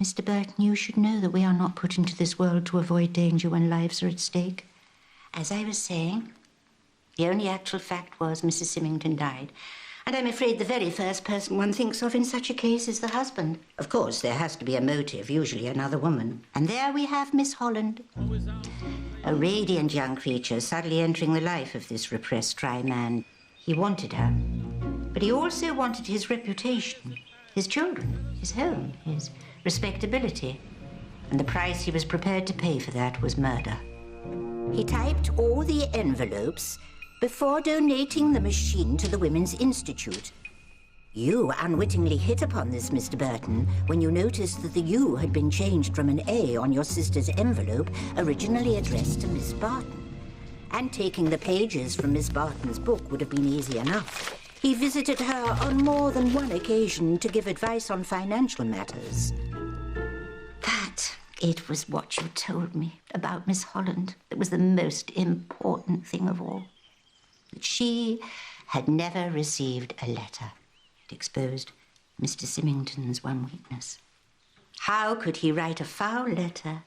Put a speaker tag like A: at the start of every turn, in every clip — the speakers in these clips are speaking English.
A: Mr. Burton, you should know that we are not put into this world to avoid danger when lives are at stake. As I was saying, the only actual fact was Mrs. Symington died. And I'm afraid the very first person one thinks of in such a case is the husband. Of course, there has to be a motive, usually another woman. And there we have Miss Holland. A radiant young creature suddenly entering the life of this repressed dry man. He wanted her, but he also wanted his reputation, his children, his home, his respectability. And the price he was prepared to pay for that was murder. He typed all the envelopes before donating the machine to the Women's Institute. You unwittingly hit upon this, Mr. Burton, when you noticed that the U had been changed from an A on your sister's envelope, originally addressed to Miss Barton. And taking the pages from Miss Barton's book would have been easy enough. He visited her on more than one occasion to give advice on financial matters. But it was what you told me about Miss Holland that was the most important thing of all. That she had never received a letter. It exposed Mr. Symington's one weakness. How could he write a foul letter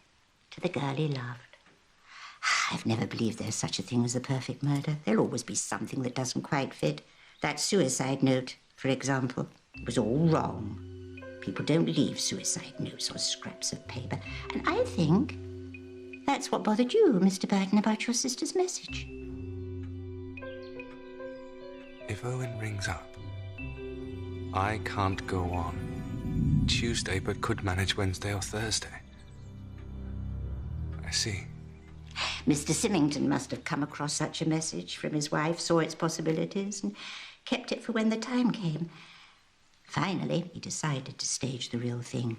A: to the girl he loved? I've never believed there's such a thing as a perfect murder. There'll always be something that doesn't quite fit. That suicide note, for example, was all wrong. People don't leave suicide notes on scraps of paper. And I think that's what bothered you, Mr. Burton, about your sister's message.
B: If Owen rings up, I can't go on Tuesday, but could manage Wednesday or Thursday. I see.
A: Mr. Symington must have come across such a message from his wife, saw its possibilities, and kept it for when the time came. Finally, he decided to stage the real thing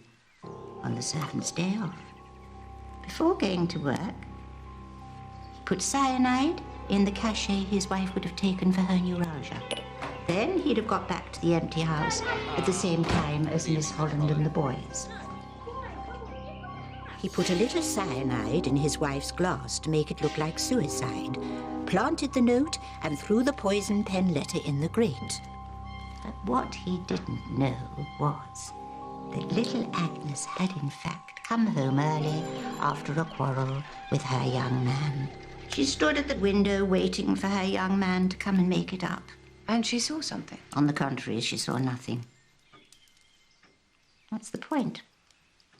A: on the servant's day off. Before going to work, he put cyanide in the cachet his wife would have taken for her neuralgia. Then he'd have got back to the empty house at the same time as Miss Holland and the boys. He put a little cyanide in his wife's glass to make it look like suicide, planted the note, and threw the poison pen letter in the grate. But what he didn't know was that little Agnes had in fact come home early after a quarrel with her young man. She stood at the window waiting for her young man to come and make it up.
C: And she saw something?
A: On the contrary, she saw nothing. What's the point?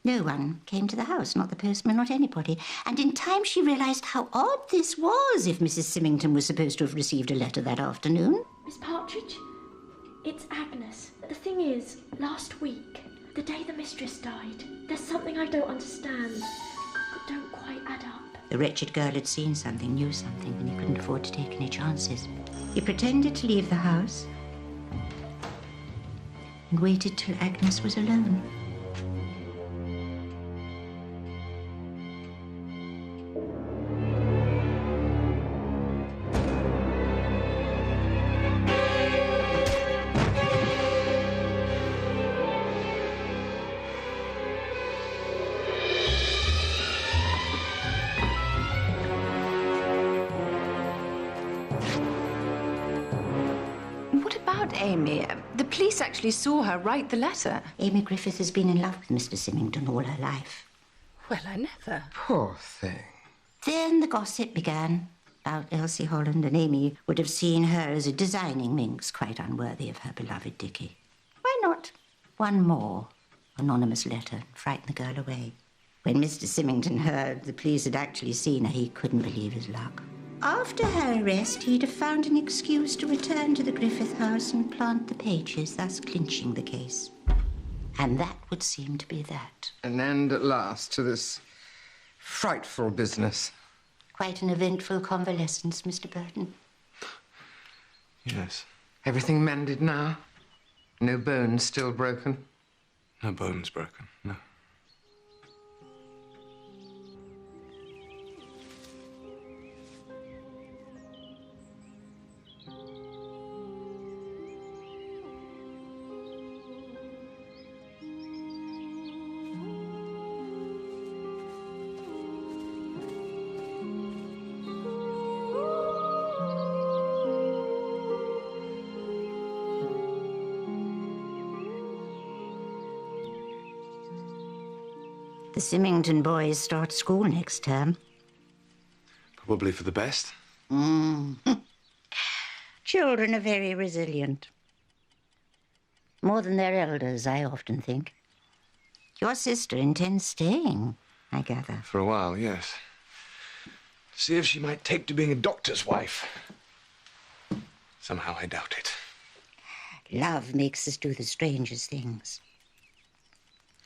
A: No one came to the house, not the postman, not anybody. And in time she realised how odd this was if Mrs. Symington was supposed to have received a letter that afternoon.
D: Miss Partridge, it's Agnes. The thing is, last week, the day the mistress died, there's something I don't understand, that don't quite add up.
A: The wretched girl had seen something, knew something, and he couldn't afford to take any chances. He pretended to leave the house and waited till Agnes was alone.
C: Amy, the police actually saw her write the letter.
A: Amy Griffith has been in love with Mr. Symington all her life.
C: Well, I never.
E: Poor thing.
A: Then the gossip began about Elsie Holland, and Amy would have seen her as a designing minx, quite unworthy of her beloved Dickie. Why not one more anonymous letter and frighten the girl away? When Mr. Symington heard the police had actually seen her, he couldn't believe his luck. After her arrest, he'd have found an excuse to return to the Griffith house and plant the pages, thus clinching the case. And that would seem to be that.
E: An end at last to this frightful business.
A: Quite an eventful convalescence, Mr. Burton.
B: Yes.
E: Everything mended now? No bones still broken?
B: No bones broken, no.
A: The Symington boys start school next term.
B: Probably for the best.
A: Children are very resilient. More than their elders, I often think. Your sister intends staying, I gather.
B: For a while, yes. See if she might take to being a doctor's wife. Somehow I doubt it.
A: Love makes us do the strangest things.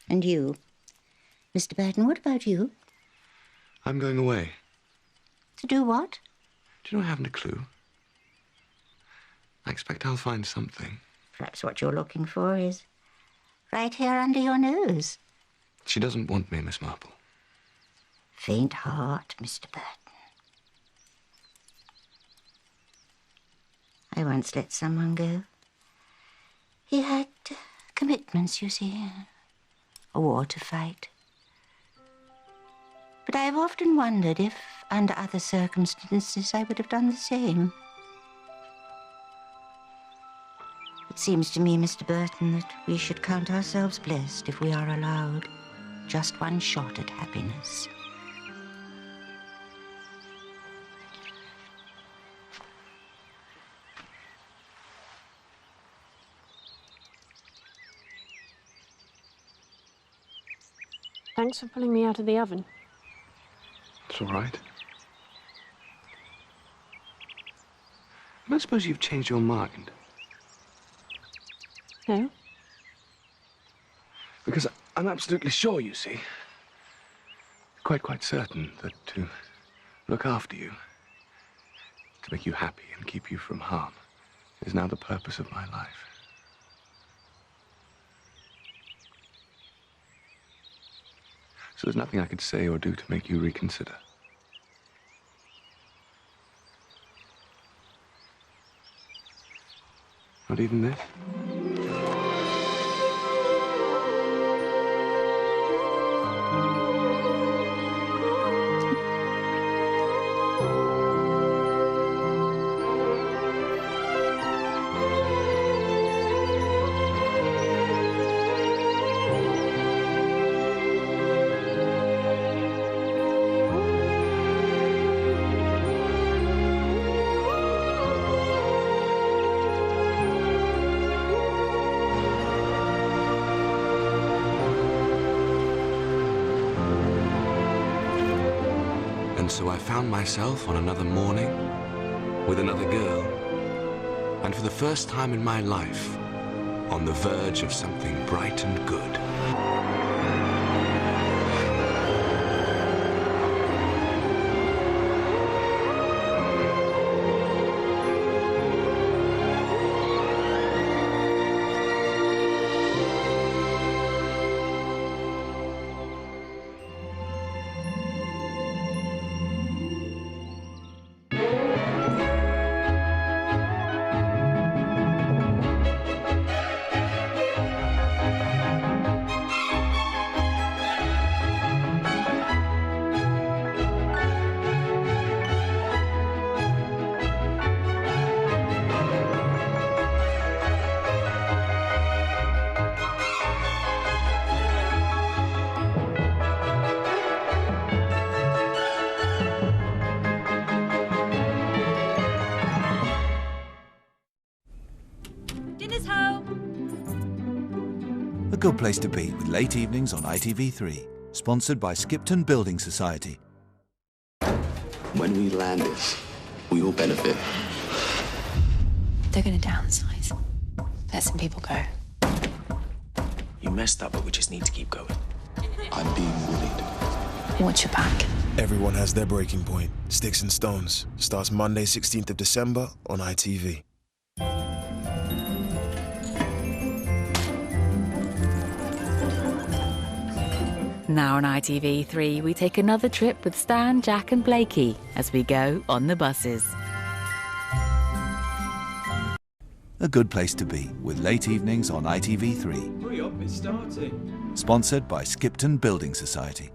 A: And you, Mr. Burton, what about you?
B: I'm going away.
A: To do what?
B: Do you know I haven't a clue? I expect I'll find something.
A: Perhaps what you're looking for is right here under your nose.
B: She doesn't want me, Miss Marple.
A: Faint heart, Mr. Burton. I once let someone go. He had commitments, you see. A war to fight. But I've often wondered if, under other circumstances, I would have done the same. It seems to me, Mr. Burton, that we should count ourselves blessed if we are allowed just one shot at happiness.
D: Thanks for pulling me out of the oven.
B: It's all right. I don't suppose you've changed your mind.
D: No?
B: Because I'm absolutely sure, you see. Quite certain that to look after you, to make you happy and keep you from harm, is now the purpose of my life. So there's nothing I could say or do to make you reconsider. Not even this? And so I found myself on another morning with another girl, and for the first time in my life, on the verge of something bright and good.
F: A good place to be with late evenings on ITV3, sponsored by Skipton Building Society.
G: When we land this, we all benefit.
C: They're going to downsize. Let some people go.
H: You messed up, but we just need to keep going.
G: I'm being bullied.
C: Watch your back.
I: Everyone has their breaking point. Sticks and Stones starts Monday, 16th of December on ITV.
J: Now on ITV3, we take another trip with Stan, Jack and Blakey as we go on the buses.
F: A good place to be with late evenings on ITV3,
H: Hurry up, it's starting.
F: sponsored by Skipton Building Society.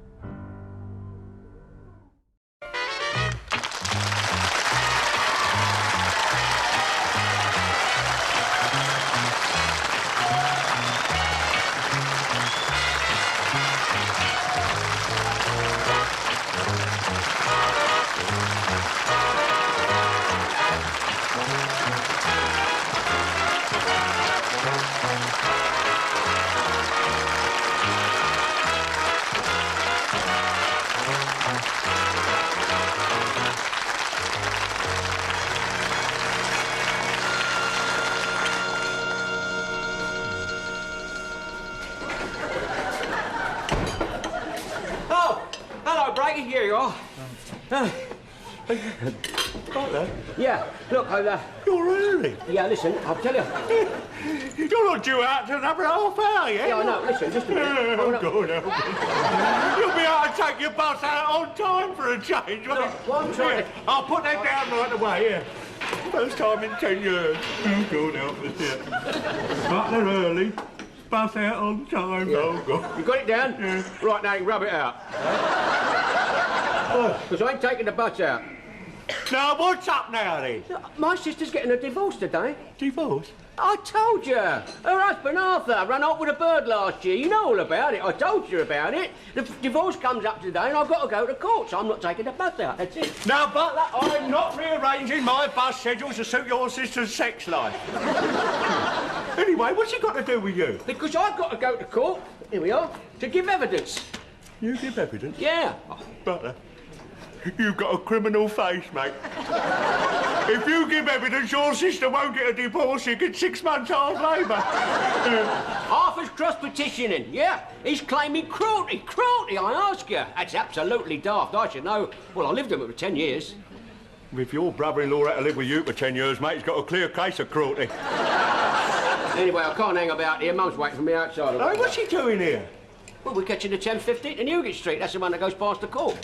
K: Blakey, here you are.
L: Butler?
K: Yeah, look,
L: You're early.
K: Yeah, listen, I'll tell you.
L: You're not due out to another half hour yet.
K: Yeah, I know, listen, just a minute.
L: Oh, God, you'll be able to take your bus out on time for a change, won't you?
K: One time.
L: I'll put that down right away, yeah. First time in 10 years. Oh, God, help us here. Butler early. Bus out on time. Yeah. Oh, God.
K: You got it down?
L: Yeah.
K: Right, now you can rub it out. Because I ain't taking the bus out.
L: Now, what's up now, then?
K: My sister's getting a divorce today.
L: Divorce?
K: I told you. Her husband, Arthur, ran off with a bird last year. You know all about it. I told you about it. The divorce comes up today and I've got to go to court, so I'm not taking the bus out. That's it.
L: Now, Butler, I'm not rearranging my bus schedules to suit your sister's sex life. Anyway, what's it got to do with you?
K: Because I've got to go to court, here we are, to give evidence.
L: You give evidence?
K: Yeah.
L: Butler, you've got a criminal face, mate. If you give evidence, your sister won't get a divorce. You get 6 months half labour.
K: Arthur's cross-petitioning, yeah. He's claiming cruelty. Cruelty, I ask you. That's absolutely daft. I should know. Well, I lived with him for 10 years.
L: If your brother-in-law had to live with you for 10 years, mate, he's got a clear case of cruelty.
K: Anyway, I can't hang about here. Mum's waiting for me outside.
L: Hey, what's he doing here?
K: Well, we're catching the 10:15 to Newgate Street. That's the one that goes past the court.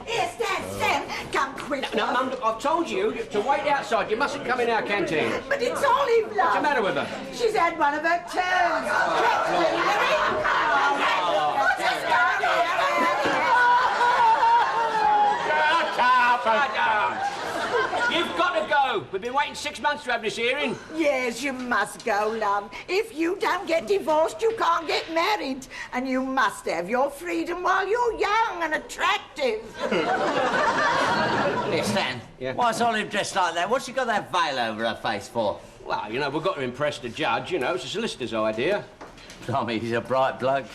M: Here, Stan, come quick.
K: No, Mum, look, I've told you to wait outside. You mustn't come in our canteen.
M: But it's Olive, love.
K: What's the matter with her?
M: She's had one of her turns.
K: Shut up! You've got to go. We've been waiting 6 months to have this hearing.
M: Yes, you must go, love. If you don't get divorced, you can't get married. And you must have your freedom while you're young and attractive.
N: Here, Stan.
K: Yeah?
N: Why's Olive dressed like that? What's she got that veil over her face for?
K: Well, you know, we've got to impress the judge. You know, it's a solicitor's idea.
N: Tommy, he's a bright bloke.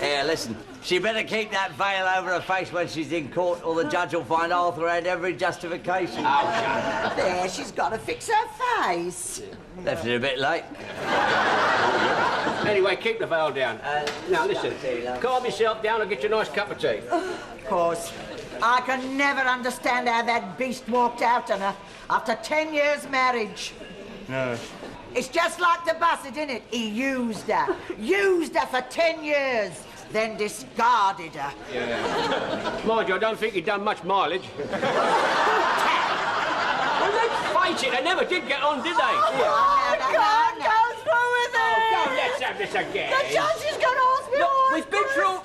N: Here, listen. She better keep that veil over her face when she's in court, or the judge will find Arthur had every justification.
K: Oh, shut up.
M: There, she's got to fix her face.
N: Left it a bit late.
K: Anyway, keep the veil down. Now, listen. Calm yourself down. I'll get you a nice cup of tea.
M: Of course. I can never understand how that beast walked out on her after 10 years' marriage.
L: No.
M: It's just like the bus, isn't it? He used her. Used her for 10 years. Then discarded her.
K: Yeah. Mind you, I don't think he'd done much mileage. Well, let's face it, they never did get on, did they?
M: I can't go through with it.
K: Oh, let's have this again.
M: The judge is going to ask me all
K: we've been through.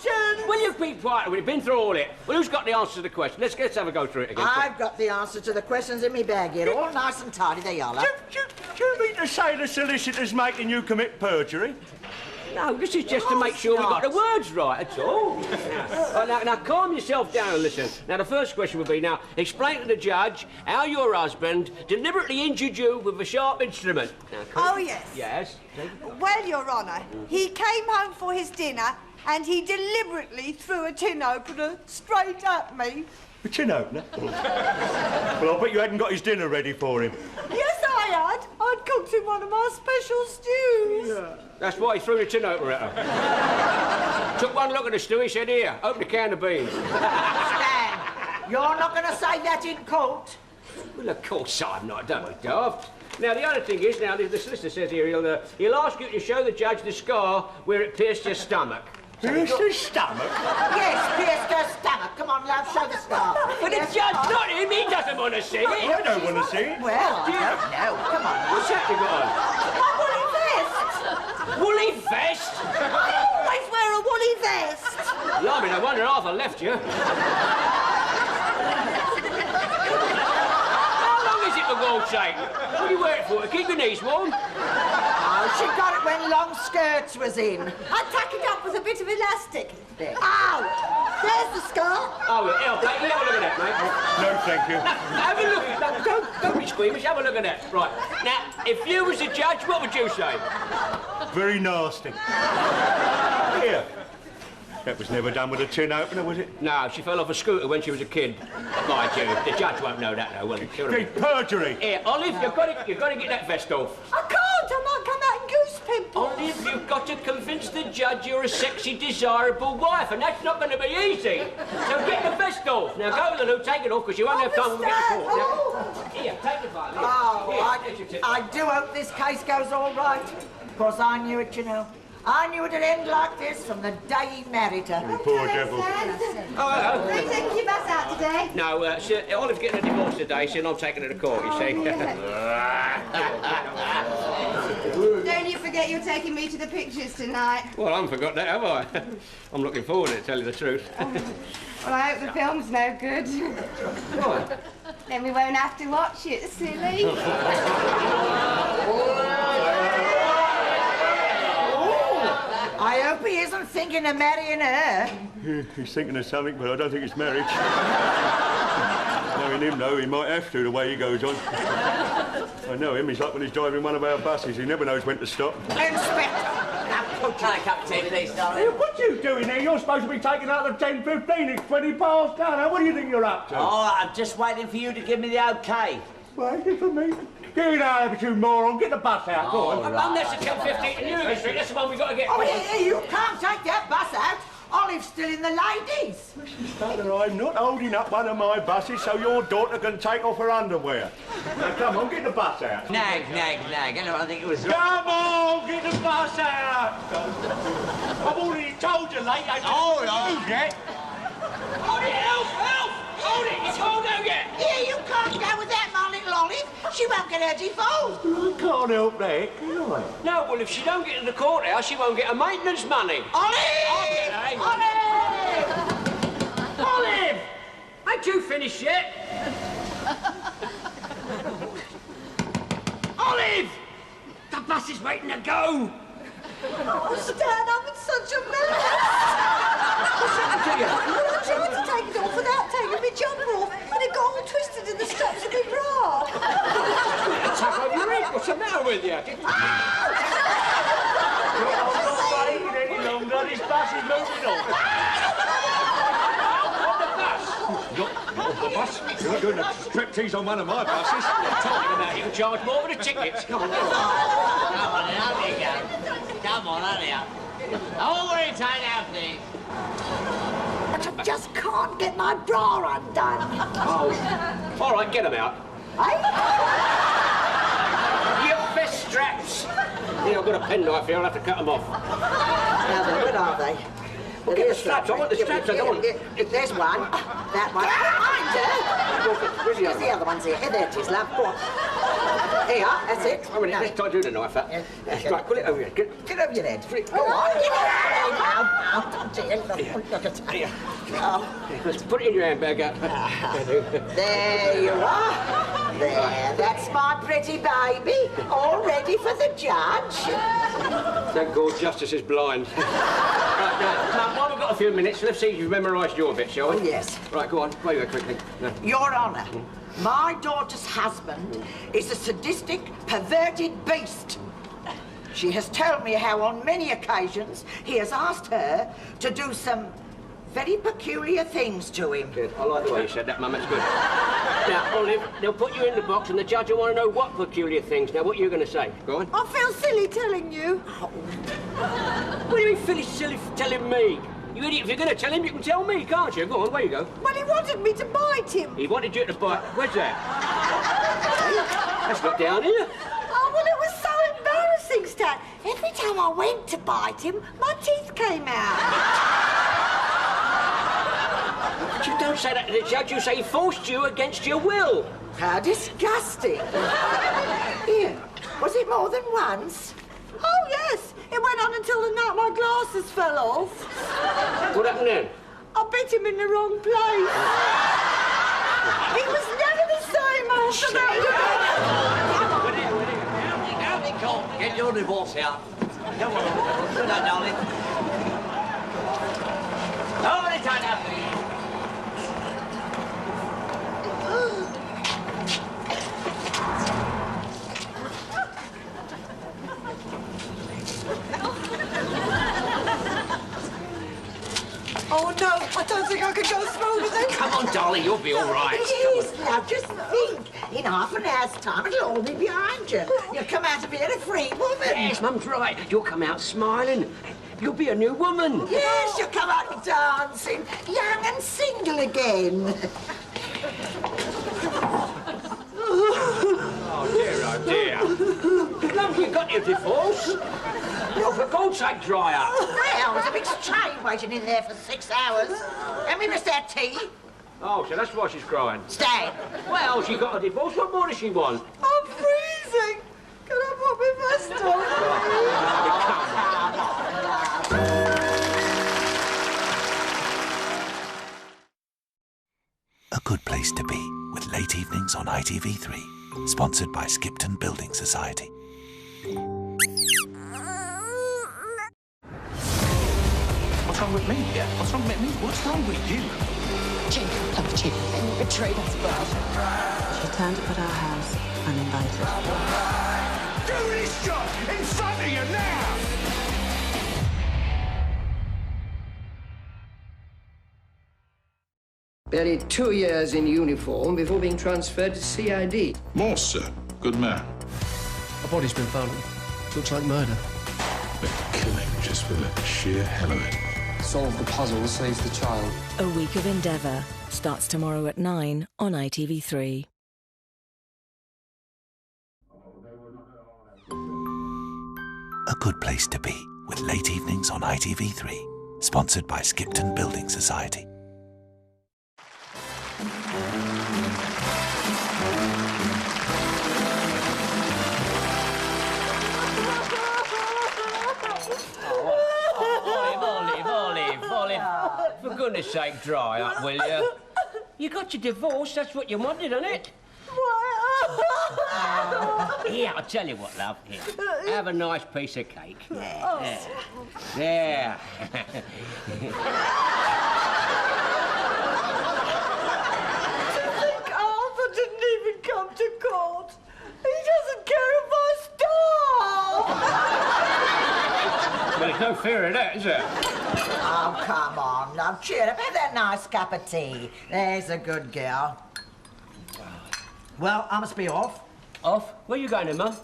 K: Will you be quiet? We've been through all it. Well, who's got the answer to the question? Let's have a go through it again.
M: I've got the answer to the questions in my bag here, all nice and tidy. There you are, love.
L: Do you mean to say the solicitor's making you commit perjury?
K: No, this is just to make sure we got the words right, that's all. Now, calm yourself down and listen. Now, the first question would be, now, explain to the judge how your husband deliberately injured you with a sharp instrument. Now,
O: Oh, yes.
K: Yes?
O: Well, Your Honour, he came home for his dinner and he deliberately threw a tin opener straight at me.
L: A tin opener? Well, I bet you hadn't got his dinner ready for him.
O: Yes, I had. I'd cooked him one of my special stews.
L: Yeah.
K: That's why he threw the tin opener at her. Took one look at the stew, he said, here, open a can of beans.
M: Stan, you're not going to say that in court.
K: Well, of course I'm not, don't be daft. Now, the other thing is, now, the solicitor says here, he'll ask you to show the judge the scar where it pierced your stomach.
L: Pierced his stomach?
M: Yes, pierced her stomach. Come on, love, show the scar.
K: But the judge, not him, he doesn't want to see it.
L: I don't want to see it.
M: Well, I don't know. Come on.
K: What's that you got on?
O: My woolly vest.
K: Woolly vest?
O: I always wear a woolly vest.
K: Blimey, no wonder Arthur left you. How long is it for God's sake? What do you wear it for? To keep your knees warm?
M: Oh, she got it when long skirts was in.
O: I tack it up with a bit of elastic.
M: There.
O: Ow! There's the scar.
K: Oh, well, have a look at that, mate.
L: No, thank you.
K: Have a look. No, don't be squeamish. Have a look at that. Right. Now, if you was the judge, what would you say?
L: Very nasty. Here. That was never done with a tin opener, was it?
K: No, she fell off a scooter when she was a kid. Mind you, the judge won't know that, though, will he?
L: Perjury.
K: Here, Olive, you've got to get that vest off.
O: I can't. I might come out in goose
K: Olive, you've got to convince the judge you're a sexy, desirable wife, and that's not going to be easy. So get the vest off. Now go to the loo, take it off, because you won't have time when we get to court. Now, here, take the violin.
M: I do hope this case goes all right. Of course, I knew it, you know. I knew it'd end like this from the day he married her.
L: Poor devil.
K: Oh,
O: Are you taking your bus out today?
K: no, sir, Olive's getting a divorce today, so I'm taking her to court, you see.
O: Don't you forget you're taking me to the pictures tonight.
K: Well, I haven't forgot that, have I? I'm looking forward to it, to tell you the truth.
O: Well, I hope the film's no good.
K: Why?
O: Then we won't have to watch it, silly.
M: I hope he isn't thinking of marrying her.
L: He's thinking of something, but I don't think it's marriage. Knowing him, though, he might have to, the way he goes on. I know him, he's like when he's driving one of our buses. He never knows when to stop.
M: Inspector!
N: Can I a cup of tea, please, darling?
L: What are you doing here? You're supposed to be taking out the 10:15. It's 20 past now. Now, what do you think you're up to?
N: Oh, I'm just waiting for you to give me the OK.
L: Waiting for me? Get out of it, you moron. Get the bus out. Go on.
K: Mum, that's the 10:15 to Newgate Street. That's the one we've got to get.
M: Oh, yeah, you can't take that bus out. Olive's still in the ladies.
L: Mother, I'm not holding up one of my buses so your daughter can take off her underwear. Now, come on, get the bus out.
N: Nag. I think it was...
L: Come on, get the bus out. I've already told you, late.
N: All right.
L: Move yet.
K: Hold it, help! Hold it, it's hold out yet.
M: Yeah, you can't go with that, my little Olive. She won't get her divorce.
L: I can't help that, can I?
K: No, well, if she don't get to the courthouse, she won't get her maintenance money.
M: Olive!
K: Olive! Olive! Ain't you finished yet? Olive! The bus is waiting to go.
O: Oh, Stan, I'm in such a mess.
K: What's happened to you?
O: Well, I tried to take it off without taking my jumper off, and it got all twisted in the straps of my bra.
K: Attack on your head. What's the matter with you?
L: I'm not waiting any longer. This bus is moving on. Not the bus. You're not doing a striptease on one of my buses.
K: Talking about you can charge more for the tickets. Come on,
N: Come on, out you go. Come on, out you. Oh, we're in time now, please.
M: But I just can't get my bra undone.
K: Oh. All right, get them out. Your vest straps. Here, I've got a penknife here. I'll have to cut them off.
M: Now then, what are they?
K: Well, get the straps. I want the straps. I don't want...
M: There's one. That one. Where's the other ones here? There it is, love. Go on. Here, that's it.
K: Oh, let's try to do the knife up. Right, pull it over here.
M: Get over your head. Go on. Look at
K: here. Let's put it in your handbag up.
M: There you are. There, that's my pretty baby. All ready for the judge.
K: Thank God justice is blind. Right, now, while we've got a few minutes, let's see if you've memorised your bit, shall we?
M: Oh, yes.
K: Right, go on. Where you go quickly. No.
M: Your Honour, my daughter's husband is a sadistic, perverted beast. She has told me how on many occasions he has asked her to do some very peculiar things to him.
K: Good. I like the way you said that, Mum. That's good. Now, Olive, they'll put you in the box and the judge will want to know what peculiar things. Now, what are you going to say? Go on.
O: I feel silly telling you.
K: What do you mean, Phyllis, silly for telling me? You idiot, if you're going to tell him, you can tell me, can't you? Go on, where you go?
O: Well, he wanted me to bite him.
K: He wanted you to bite... Where's that? That's not down here.
O: Oh, well, it was so embarrassing, Stan. Every time I went to bite him, my teeth came out.
K: But you don't say that to the judge. You say he forced you against your will.
M: How disgusting. Here, was it more than once?
O: Oh, yes. It went on until the night my glasses fell off.
K: What happened then?
O: I bit him in the wrong place. It was never the same after that.
N: Get your divorce out. Come on. Do that, darling. Oh, it's time now, please.
O: Oh, no, I don't think I can go through with it.
K: Come on, darling, you'll be all right.
M: Yes, now, just think. In half an hour's time, it'll all be behind you. You'll come out of here a free woman.
K: Yes, Mum's right. You'll come out smiling. You'll be a new woman.
M: Yes, you'll come out dancing, young and single again.
K: Oh, dear. Love, you got your divorce? Oh, for God's sake, dry up.
M: Well, there's a big train waiting in there for 6 hours. And we missed our tea.
K: Oh, so that's why she's crying.
M: Stay.
K: Well, she got a divorce. What more does she want?
O: I'm freezing. Can I put my vest on?
F: A Good Place to Be with late evenings on ITV3. Sponsored by Skipton Building Society.
G: What's wrong with me? Yeah, what's wrong with me? What's wrong with you?
P: Jacob loved you and you betrayed us both. She turned up at our house uninvited.
L: Do this job in front of you now!
Q: Barely 2 years in uniform before being transferred to CID.
R: Morse, sir. Good man.
S: A body's been found. Looks like murder.
R: They're killing just for the sheer hell of it.
S: Solve the puzzle, saves the child.
T: A Week of Endeavour starts tomorrow at 9 on ITV3.
F: A Good Place to Be with late evenings on ITV3. Sponsored by Skipton Building Society.
K: Olive. For goodness sake, dry up, will you? You got your divorce, that's what you wanted, isn't it? Here, I'll tell you what, love. Here, have a nice piece of cake. There. There.
O: Arthur didn't even come to court. He doesn't care if I starve.
K: Well, there's no fear of that, is there?
M: Oh, come on, love. Cheer up. Have that nice cup of tea. There's a good girl. Well, I must be off.
K: Off? Where are you going, Emma?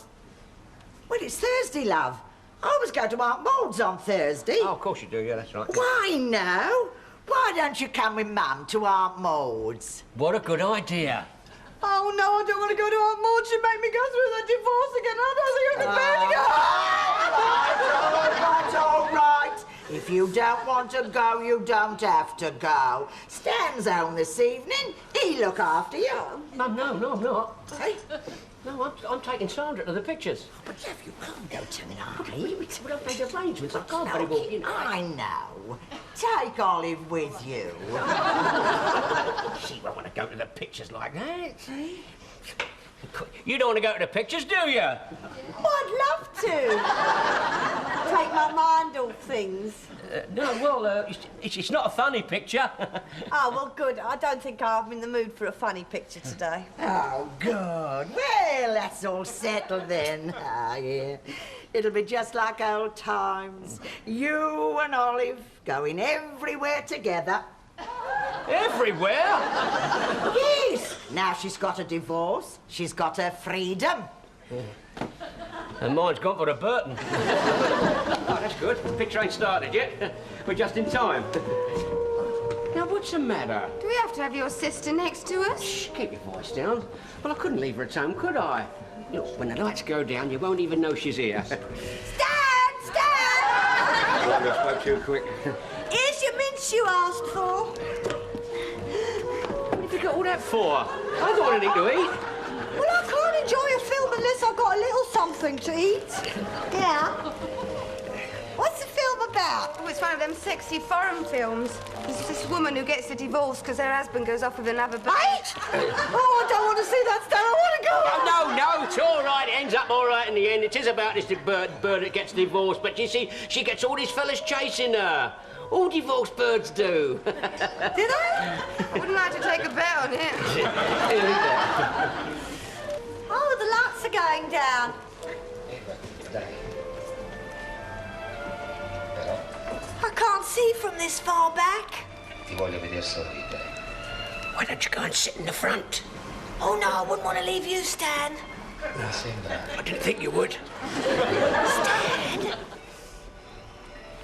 M: Well, it's Thursday, love. I was going to Aunt Maud's on Thursday.
K: Oh, of course you do, yeah, that's right.
M: Why, no? Why don't you come with Mum to Aunt Maud's?
K: What a good idea.
O: Oh, no, I don't want to go to Aunt Maud. She'd make me go through that divorce again. I don't think I can bear to go.
M: All right. If you don't want to go, you don't have to go. Stan's home this evening. He'll look after you.
K: Mum, no, I'm not.
M: Hey?
K: No, I'm taking Sandra to the pictures.
M: But, Jeff, you can't go tonight.
K: But I've made arrangements. I can't very well, you know.
M: I know. Take Olive with you.
K: She won't want to go to the pictures like that. You don't want to go to the pictures, do you?
O: I'd love to. Take my mind off things.
K: No, well, it's not a funny picture.
O: Oh, well, good. I don't think I'm in the mood for a funny picture today.
M: Oh, good. Well, that's all settled then. Ah, yeah. It'll be just like old times. You and Olive going everywhere together.
K: Everywhere?
M: Yes. Now she's got a divorce. She's got her freedom.
K: And mine's gone for a Burton. Oh, that's good. The picture ain't started yet. We're just in time. Now, what's the matter?
C: Do we have to have your sister next to us?
K: Shh, keep your voice down. Well, I couldn't leave her at home, could I? You know, when the lights go down, you won't even know she's here.
O: Stan!
K: I spoke too quick.
O: Here's your mince you asked for.
K: What have you got all that for? I don't want anything to eat.
O: Well, I can't enjoy a film unless I've got a little something to eat. Yeah. What's the film about?
C: Oh, it's one of them sexy foreign films. It's this woman who gets a divorce because her husband goes off with another bird.
O: Right? Oh, I don't want to see that, Stan. I want to go.
K: No, it's all right. It ends up all right in the end. It is about this bird that gets divorced, but you see, she gets all these fellas chasing her. All divorced birds do.
O: Did I?
C: I wouldn't like to take a bet on it.
O: Oh, the lights are going down. I can't see from this far back.
U: Ti voglio vedere sorridere.
K: Why don't you go and sit in the front?
O: Oh, no, I wouldn't want to leave you, Stan.
U: Non sembra.
K: I didn't think you would.
O: Stan!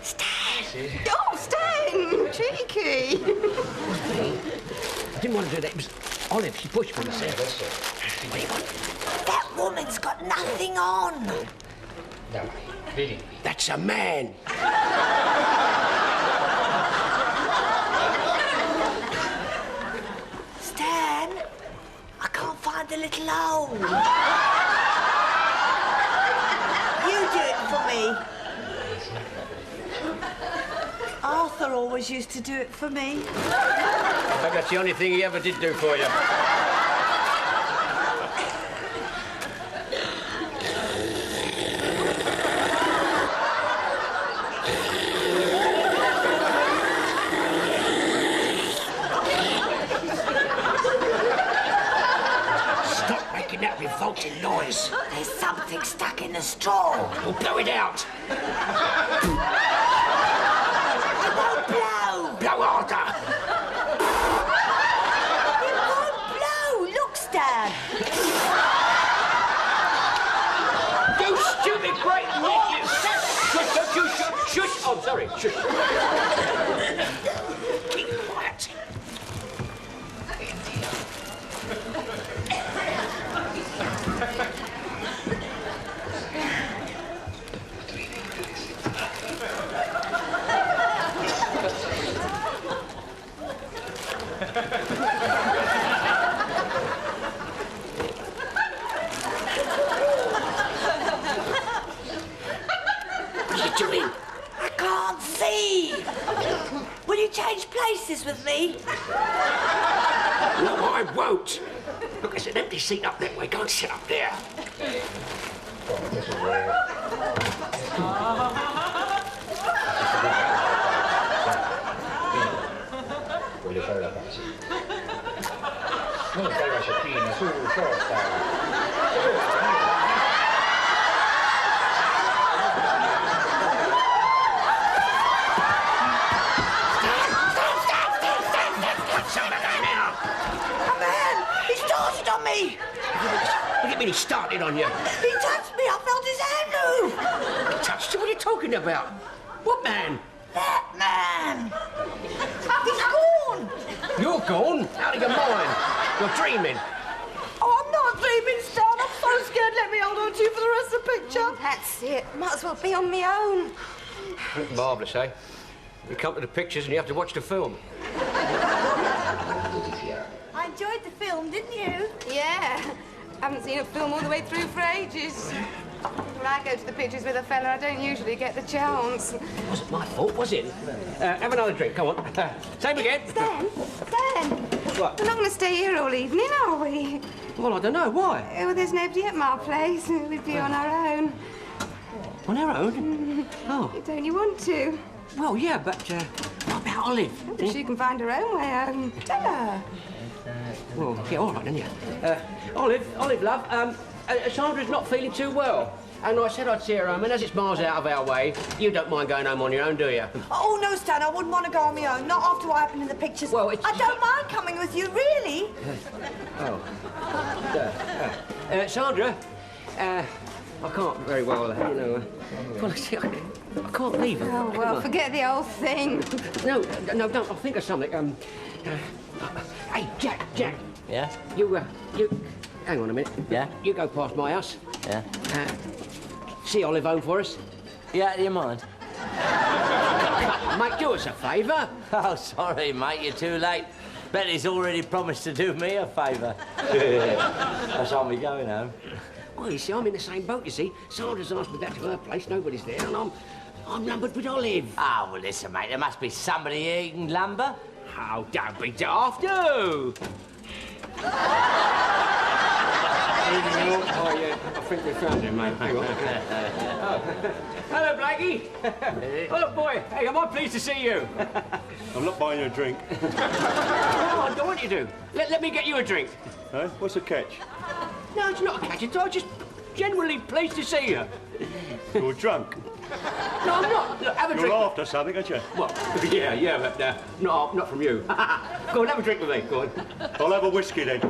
O: Stan!
C: Oh, Stan! Cheeky!
K: I didn't want to do that. It was Olive. She pushed me.
U: Sì, adesso.
K: What do you want?
O: That woman's got nothing on.
U: Dai, vieni.
K: That's a man.
O: Stan, I can't find the little hole. You do it for me. Arthur always used to do it for me.
K: I think that's the only thing he ever did do for you. Stop making that revolting noise.
O: There's something stuck in the straw.
K: We'll blow it out.
O: It won't blow.
K: Blow harder.
O: It won't blow. Look, Stan.
K: You stupid great idiot! Shush, don't you shush, shush! Oh, sorry, shush. Keep quiet. What are you doing?
O: I can't see. Will you change places with me?
K: No, I won't. Look, there's an empty seat up that way. Go and sit up there.
U: Voglio fare la pace. Non fai la sciappina, su, forza.
O: He started on me.
K: What do you mean he started on you?
O: He touched me. I felt his hand move.
K: He touched you? What are you talking about? What man?
O: That man. He's gone.
K: You're gone? Out of your mind. You're dreaming.
O: Oh, I'm not dreaming, Stan. I'm so scared. Let me hold on to you for the rest of the picture.
C: That's it. Might as well be on my own.
K: Marvellous, eh? You come to the pictures and you have to watch the film.
O: I enjoyed the film, didn't you?
C: Yeah. Haven't seen a film all the way through for ages. When I go to the pictures with a fella, I don't usually get the chance.
K: It wasn't my fault, was it? Have another drink, come on. Same again.
C: Stan,
K: What?
C: we're not going to stay here all evening, are we?
K: Well, I don't know. Why?
C: Well, there's nobody at my place. We'd be on our own.
K: On our own? Oh.
C: Don't you want to?
K: Well, yeah, but what about Olive?
C: She can find her own way home. Tell her.
K: Well, yeah, all right, then, yeah. Olive, love, Sandra's not feeling too well. And I said I'd see her home, and as it's miles out of our way, you don't mind going home on your own, do you?
O: Oh, no, Stan, I wouldn't want to go on my own. Not after what happened in the pictures.
K: Well, it's...
O: I don't mind coming with you, really.
K: Sandra, I can't very well, you know... well, see, I can't leave her.
C: Oh, well, forget the whole thing.
K: No, don't. I'll think of something. Hey, Jack.
N: Yeah?
K: You, hang on a minute.
N: Yeah?
K: You go past my house.
N: Yeah?
K: See Olive home for us.
N: Yeah, do you mind?
K: Mate, do us a favour.
N: Oh, sorry, mate, you're too late. Betty's already promised to do me a favour. That's on me going home.
K: Well, you see, I'm in the same boat, you see. Sandra's asked me back to her place, nobody's there, and I'm numbered with Olive.
N: Ah, well, listen, mate, there must be somebody here you can lumber.
K: Oh, don't be daft, do! Oh, yeah, I think we found him, mate. Hang on. Hello, Blackie. Oh, boy. Hey, am I pleased to see you?
L: I'm not buying you a drink.
K: Oh, I don't want you to. Let me get you a drink.
L: Huh? What's the catch?
K: No, it's not a catch. It's all just genuinely pleased to see you.
L: You're drunk.
K: No, I'm not. Look, have a drink.
L: You're after something, aren't you?
K: What? Yeah, but not from you. Go on, have a drink with me. Go on.
L: I'll have a whiskey then.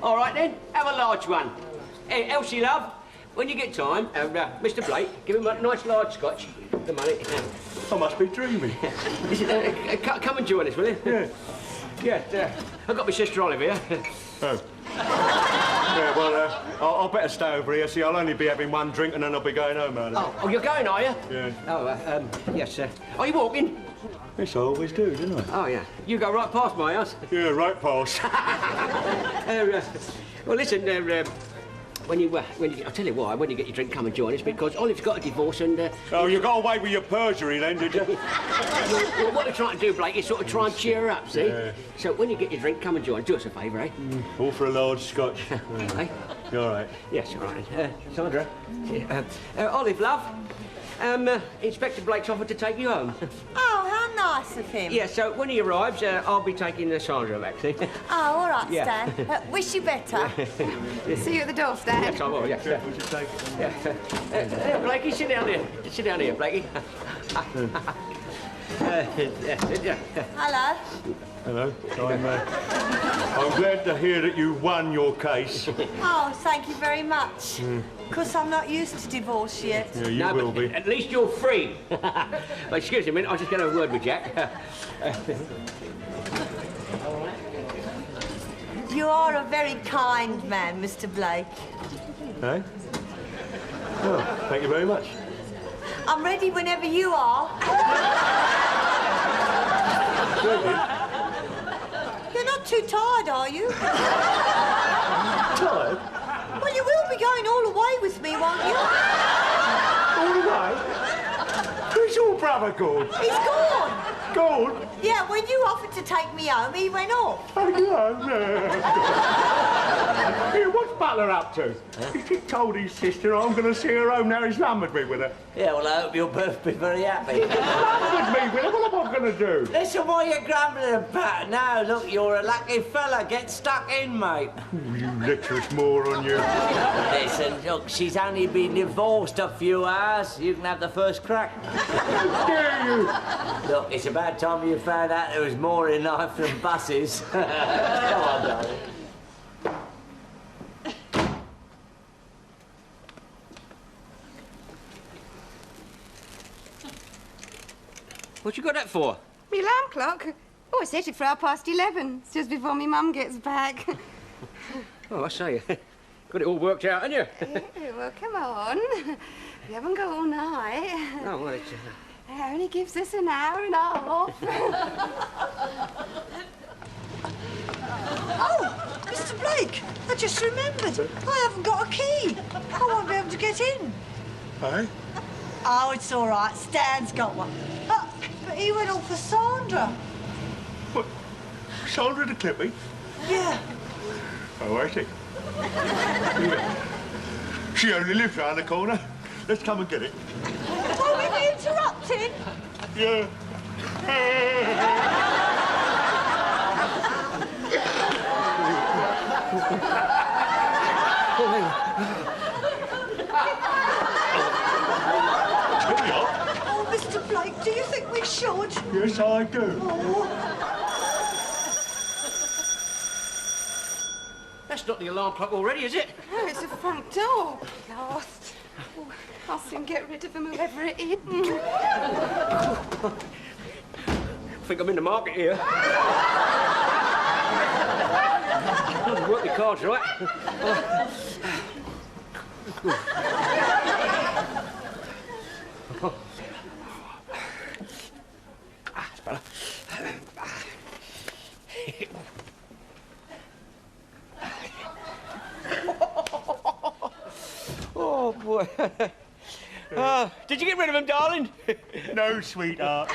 K: All right then, have a large one. Hey, Elsie, love, when you get time, Mr. Blake, give him a nice large scotch. The money.
L: I must be dreaming.
K: Come and join us, will you?
L: Yeah.
K: Yeah, I've got my sister Olive here.
L: Oh. Yeah, well, I'll better stay over here. See, I'll only be having one drink and then I'll be going home, Alan.
K: Oh, you're going, are you?
L: Yeah.
K: Oh, yes, sir. Are you walking?
L: Yes, I always do, don't I?
K: Oh, yeah. You go right past my house.
L: Yeah, right past.
K: Well, listen, when you I'll tell you why, when you get your drink, come and join us, because Olive's got a divorce and...
L: Oh, you got away with your perjury then, did you?
K: Well, what we're trying to do, Blake, is sort of try and cheer her up, see?
L: Yeah.
K: So when you get your drink, come and join us. Do us a favour, eh?
L: All for a large scotch.
K: Eh?
L: You all right?
K: Yes, all right. Sandra? Olive, love, Inspector Blake's offered to take you home.
O: Oh, how nice of him.
K: Yeah, so when he arrives, I'll be taking Sandra back, see?
O: Oh, all right,
K: Yeah.
O: Stan. Wish you better.
C: See you at the door, Stan.
K: Yes, I will, yes.
L: We should take it.
K: Yeah. Blakey, sit down here. Sit down here, Blakey.
O: Hello.
L: Hello. I'm glad to hear that you won your case.
O: Oh, thank you very much. Because I'm not used to divorce yet.
L: Yeah, you will be.
K: At least you're free. But excuse me a minute, I'll just get a word with Jack.
O: You are a very kind man, Mr. Blake.
L: Eh? Oh, thank you very much.
O: I'm ready whenever you are. You're not too tired, are you?
L: Tired?
O: Well, you will be going all the way with me, won't you?
L: All the way? Where's your brother gone?
O: He's gone.
L: Gone?
O: Yeah, when you offered to take me home, he went off.
L: Oh, yeah. Here, what's Butler up to? He told his sister I'm going to see her home now. He's lumbered me with her.
N: Yeah, well, I hope you'll both be very happy.
L: Lumbered me with her? What am I going to do?
N: Listen, what are you grumbling about? Now, look, you're a lucky fella. Get stuck in, mate.
L: Oh, you lecherous moron, you.
N: Listen, look, she's only been divorced a few hours. You can have the first crack.
L: How dare you?
N: Look, it's about time you found out there was more in life than buses. Come on, darling.
K: What you got that for?
C: My alarm clock? Oh, I set it for 11:30. It's just before my mum gets back.
K: Oh, I say, got it all worked out, haven't you?
C: Yeah, well, come on. We haven't got all night.
K: Oh, well, it's...
C: It only gives us an hour and a half.
O: Oh, Mr. Blake, I just remembered. I haven't got a key. I won't be able to get in.
L: Eh?
O: Oh, it's all right. Stan's got one. But he went off for Sandra.
L: What? Sandra the Clippy?
O: Yeah.
L: Oh, I see. Yeah. She only lives round the corner. Let's come and get it.
O: Will we be interrupted?
L: Yeah.
O: Oh, Mr. Blake, do you think we should?
L: Yes, I do.
O: Oh.
K: That's not the alarm clock already, is it?
C: Oh, it's the front door. Last. Oh, I'll soon get rid of him, whoever it is.
K: I think I'm in the market here. Work your cards right. That's better. Oh, boy. Did you get rid of him, darling?
L: No, sweetheart.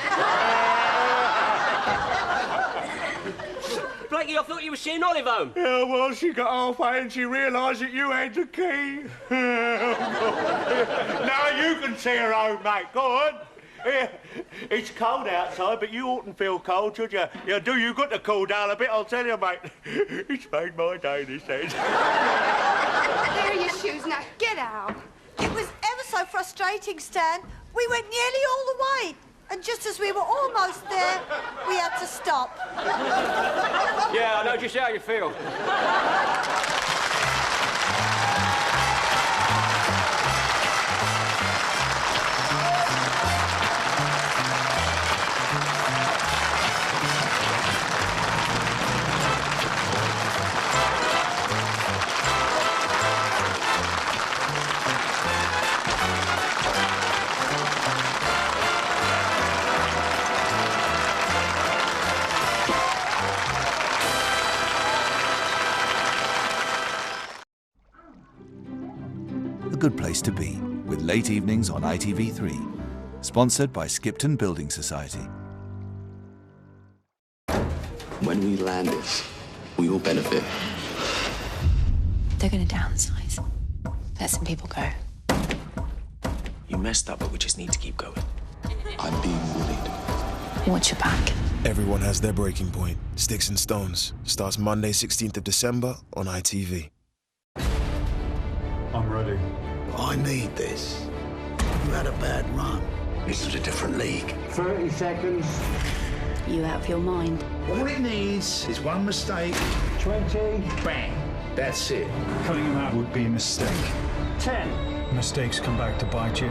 K: Blakey, I thought you were seeing Olive home.
L: Yeah, well, she got halfway and she realised that you had the key. Now you can see her home, mate. Go on. Yeah. It's cold outside, but you oughtn't feel cold, should you? Yeah, do you good to cool down a bit, I'll tell you, mate. It's made my day, this end.
C: Here are your shoes. Now, get out.
O: It was ever so so frustrating, Stan. We went nearly all the way, and just as we were almost there, we had to stop.
K: Yeah, I know just how you feel.
F: A Good Place to Be, with late evenings on ITV3. Sponsored by Skipton Building Society.
G: When we land this, we will benefit.
P: They're going to downsize. Let some people go.
H: You messed up, but we just need to keep going.
G: I'm being bullied.
P: Watch your back.
I: Everyone has their breaking point. Sticks and Stones starts Monday, 16th of December on ITV.
E: I'm ready.
V: I need this. You had a bad run. This is a different league.
E: 30 seconds.
P: You out of your mind?
V: All it needs is one mistake.
E: 20.
V: Bang. That's it.
E: Cutting him out would be a mistake. 10. Mistakes come back to bite you.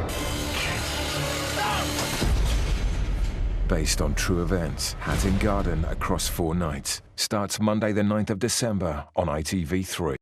R: Based on true events, Hatton Garden Across 4 Nights starts Monday the 9th of December on ITV3.